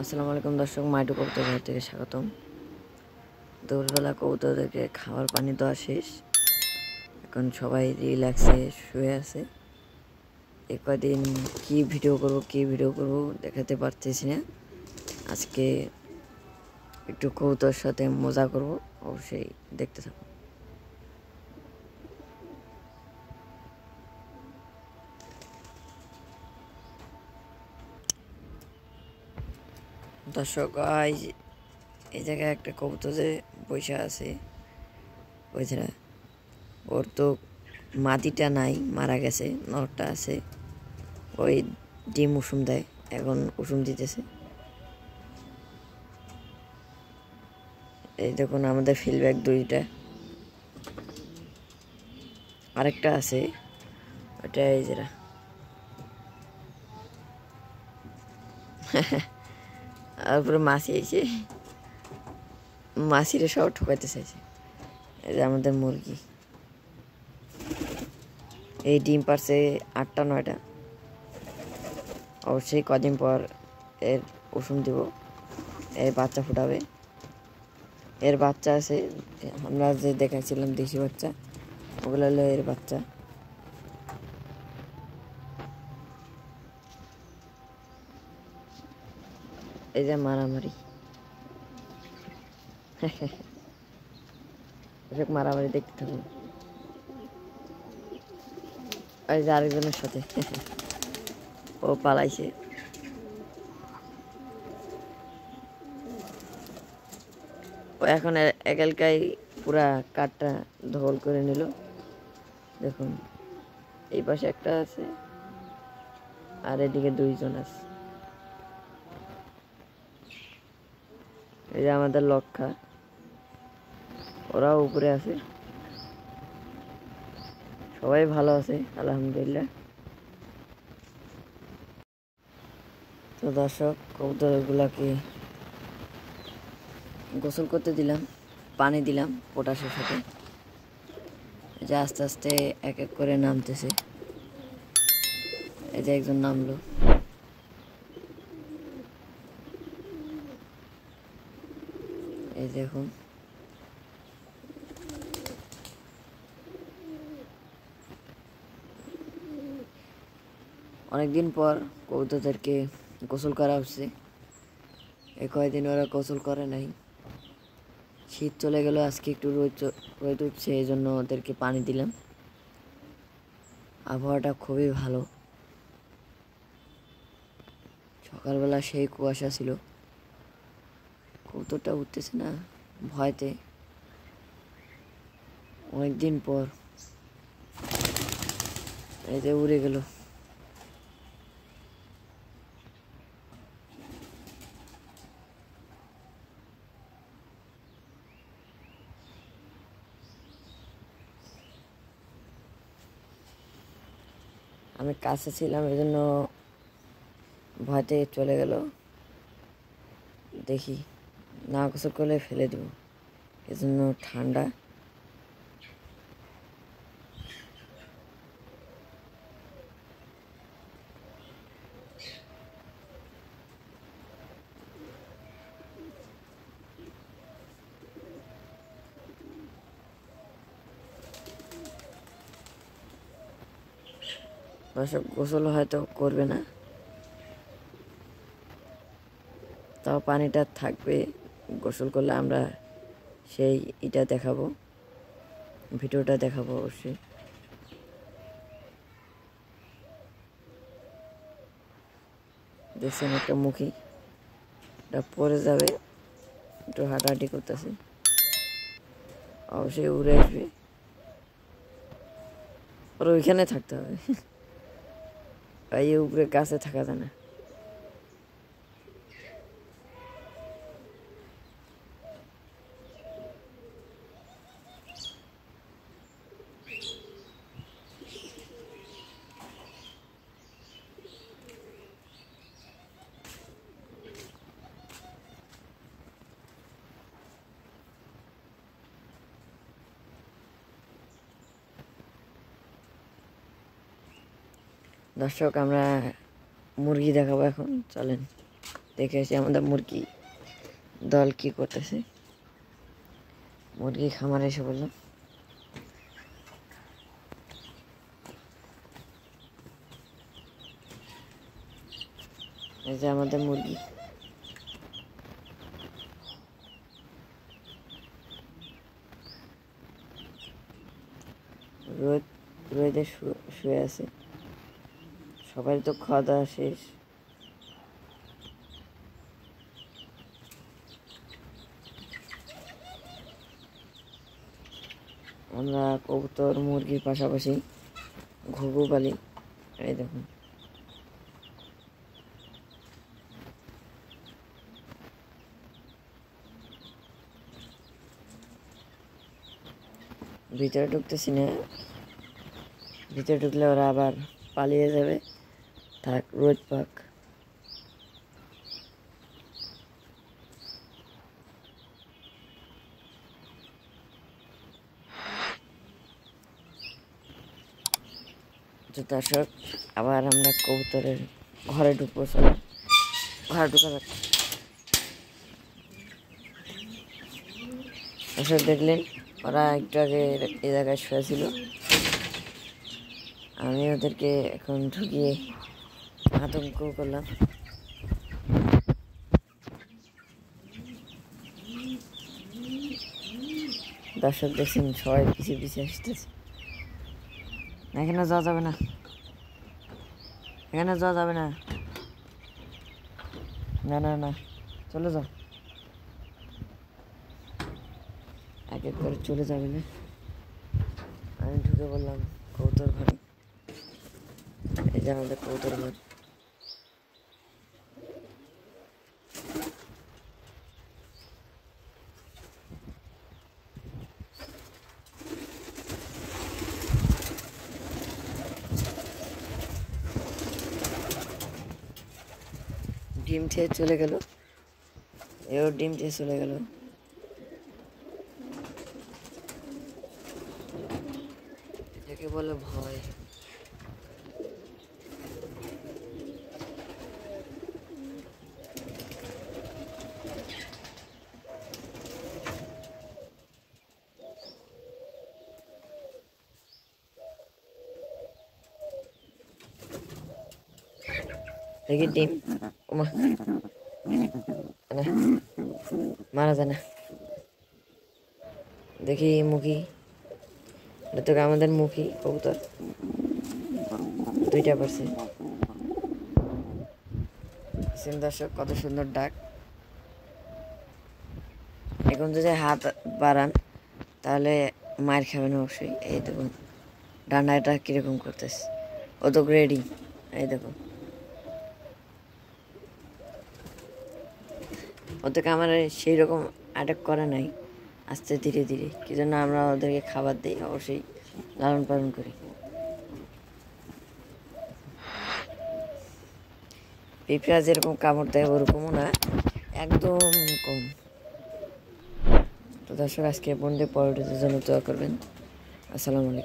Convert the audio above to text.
আসসালামু আলাইকুম দর্শক, মাইটু কবুতর ঘর থেকে স্বাগতম। দুপুরবেলা কবুতরদেরকে খাবার পানি দেওয়া শেষ, এখন সবাই রিল্যাক্সে শুয়ে আছে। এ কদিন কী ভিডিও করব দেখাতে পারতেছি না। আজকে একটু কবুতর সাথে মজা করব, অবশ্যই দেখতে থাকুন। দর্শক, এই জায়গায় একটা কবুতর যে বসে আছে, বুঝছে না, ওর তো মাদিটা নাই, মারা গেছে, নরটা আছে। ওই ডিম উষুম দেয়, এখন উষুম দিতেছে। এই দেখুন আমাদের ফিডব্যাক দুইটা, আরেকটা আছে, ওটা এই যেটা তারপরে মাসি এসে মাসিরে সব ঠকাইতে চাইছে। এই যে আমাদের মুরগি, এই ডিম পারছে 8টা 9টা। অবশ্যই কদিন পর এর উষুম দিব, এর বাচ্চা ফুটাবে। এর বাচ্চা আছে, আমরা যে দেখাচ্ছিলাম দেশি বাচ্চা, ওগুলো হলো এর বাচ্চা। এই যে মারামারি মারামারি দেখতে থাকুন। এই যে আরেকজনের সাথে ও পালাইছে। ও এখন একালকাই পুরা কাঠটা ধবল করে নিল। দেখুন এই পাশে একটা আছে, আর এদিকে দুইজন আছে। এই যে আমাদের লক্ষা, ওরাও উপরে আছে। সবাই ভালো আছে আলহামদুলিল্লাহ। তো দর্শক, কবুতরগুলাকে গোসল করতে দিলাম, পানি দিলাম পটাশের সাথে। যে আস্তে আস্তে এক এক করে নামতেছে। এই যে একজন নামলো, এই দেখুন। অনেকদিন পর কবুতরদেরকে গোসল করা হচ্ছে। এই কয়েকদিন ওরা গোসল করে নাই। শীত চলে গেল, আজকে একটু রোদ উঠছে, এই জন্য ওদেরকে পানি দিলাম। আবহাওয়াটা খুবই ভালো। সকালবেলা সেই কুয়াশা ছিল, কবুতরটা উঠতেছে না ভয়তে। অনেকদিন পর এই যে উড়ে গেল। আমি কাছে ছিলাম, এই জন্য ভয়তে চলে গেল। দেখি না গোসল করলে ফেলে দেব, এজন্য ঠান্ডা। দর্শক, গোসল হয়তো করবে না, তাও পানিটা থাকবে। গোসল করলে আমরা সেই দেখাবো, ভিডিওটা দেখাবো অবশ্যই। দেখছেন একটা মুখী, এটা পরে যাবে, একটু হাঁটাহাঁটি করতেছে, অবশ্যই উড়ে আসবে। ওর ওইখানে থাকতে হবে, এই উপরে গাছে থাকা যায় না। দর্শক, আমরা মুরগি দেখাবো এখন, চলেন। দেখে আসি আমাদের মুরগি দল কি করতেছে। মুরগি খামারে এসে বললাম, এই যে আমাদের মুরগি। রোদে শুয়ে আছে, সবাই তো খাওয়া দাওয়া শেষ। আমরা কবুতর মুরগির পাশাপাশি ঘুঘু পালি। এই দেখুন, ভিতরে ঢুকতেছি না, ভিতরে ঢুকলে ওরা আবার পালিয়ে যাবে। থাক, রোদ পাক। তো দর্শক, আবার আমরা কবুতরের ঘরে ঢুকবো। চলো, ঘরে ঢুকা যাক। দর্শক দেখলেন, ওরা একটু আগে এই জায়গায় শুয়েছিল। আমি ওদেরকে এখন ঢুকিয়ে আতঙ্ক করলাম। দর্শক দেখছেন, সবাই পিছিয়ে পিছিয়ে আসতেছে। এখানে যাওয়া যাবে না, এখানে যাওয়া যাবে না, না না না, চলে যাও। এক এক করে চলে যাবে না। আমি ঢুকে বললাম কবুতর ঘরে। এই যে আমাদের কবুতর ঘর। ডিম খেয়ে চলে গেল, এও ডিম খেয়ে চলে গেল। এটাকে বলে ভয়। দেখি ডিম, ওমা মারা যায় না। দেখি মুখী, এটা তো আমাদের মুখী কবুতর, দুইটা পারছে। দর্শক, কত সুন্দর ডাক। এখন যদি হাত বাড়ান তাহলে মার খাবেন অবশ্যই। এই দেখুন ডান্ডাটা কিরকম করতেছে, ও তো রেডি। এই দেখুন, ওদেরকে আমার সেই রকম অ্যাটাক করা নাই, আস্তে ধীরে ধীরে। কি জন্য আমরা ওদেরকে খাবার দিই, অবশ্যই লালন পালন করি। পিঁপড়া যেরকম কামড় দেয় ওরকমও না, একদম কম। তো দর্শক, আজকে বন্ধু পরবর্তীর জন্য দোয়া করবেন। আসসালামু আলাইকুম।